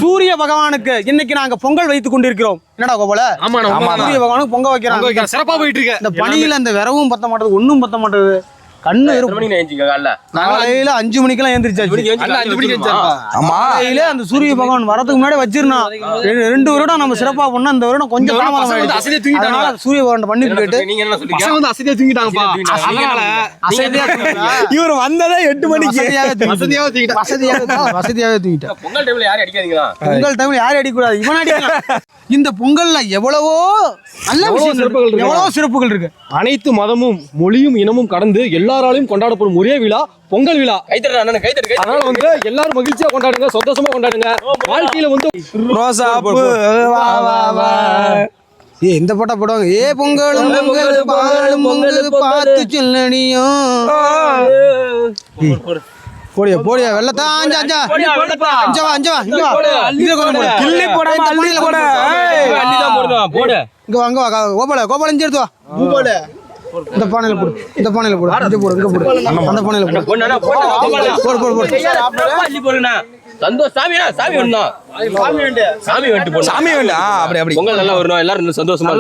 சூரிய பகவானுக்கு இன்னைக்கு நாங்க பொங்கல் வைத்துக் கொண்டிருக்கிறோம். என்னடா கோபால? சூரிய பகவானுக்கு பொங்க வைக்கிறாங்க. சிறப்பா போயிட்டு இருக்கு. இந்த பனியில அந்த விரவும் பத்த மாட்டது, ஒண்ணும் பத்த மாட்டது. கண்ணு காலையில 5 மணிக்கெல்லாம் எழுந்திரிச்சாச்சு. அந்த சூரிய பகவான் வரதுக்கு முன்னாடி வச்சிருந்தோம். 2 வருடம் நம்ம சிறப்பா பண்ணோம். இந்த வருடம் கொஞ்சம் சூரிய பகவான் பண்ணிட்டு போயிட்டு இவர் வந்ததே 8 மணிக்கு வசதியாவே தூங்கிட்டேன். பொங்கல் டைம்ல யாரும் அடிக்கூடாது, இவன் அடிக்கலாம். இந்த பொங்கல்ல எவ்வளவோ நல்ல விஷயங்கள், எவ்வளவோ சிறப்புகள் இருக்கு. அனைத்து மதமும் மொழியும் இனமும் கடந்து எல்லாராலையும் கொண்டாடப்படும் ஒரே விழா பொங்கல் விழா. அதனால வந்து எல்லாரும் மகிழ்ச்சியா கொண்டாடுங்க, சந்தோஷமா கொண்டாடுங்க. வாழ்க்கையில வந்து இந்த பாட்டா போடுவாங்க. ஏ பொங்கலும் பொங்கல் பாலும் பொங்கல் பார்த்து சொல்லனியும் போடியா போடியா வெள்ளத்தான் கோபால இஞ்சி எடுத்து வா. இந்த பானையில போடு, இந்த பானையில போடு, இங்க போடு, இங்க போடு, அந்த பானையில போடு, போடு போடு போடு. சந்தோஷ் சாமி பொங்கல் நல்லா வரணும், எல்லாரும் சந்தோஷமா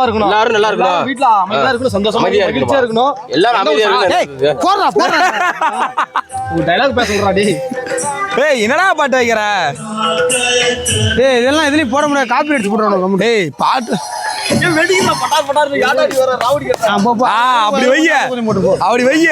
இருக்கணும், எல்லாரும் நல்லா இருக்கணும், வீட்ல அமைதியா இருக்கணும், சந்தோஷமா மகிழ்ச்சியா இருக்கணும், எல்லாரும் அமைதியா இருக்கணும். போடுறா போடுறா ஒரு டயலாக் பேசுறா டேய். ஏய் என்னடா பாட்டு வைக்கிற? டேய் இதெல்லாம் எதுலயும் போட முடியாது, காப்பி அடிச்சு போடுறானோ. டேய் பாட்டு அப்படி வைய, அப்படி வைய.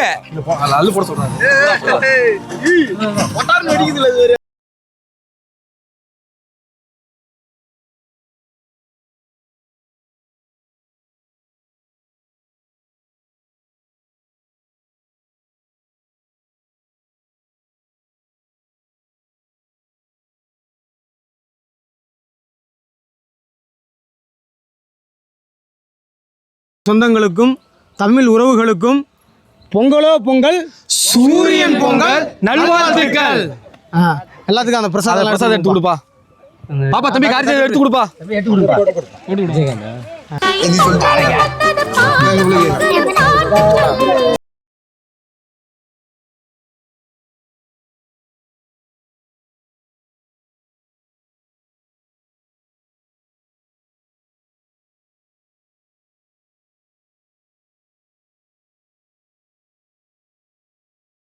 சொந்தங்களுக்கும் தமிழ் உறவுகளுக்கும் பொங்கலோ பொங்கல், சூரியன் பொங்கல் நல்வாழ்த்துக்கள். எல்லாத்துக்கும் அந்த பிரசாதம் எடுத்து கொடுப்பா. பாப்பா தம்பி காரியம் எடுத்து கொடுப்பா. எடுத்து கொடுப்பா.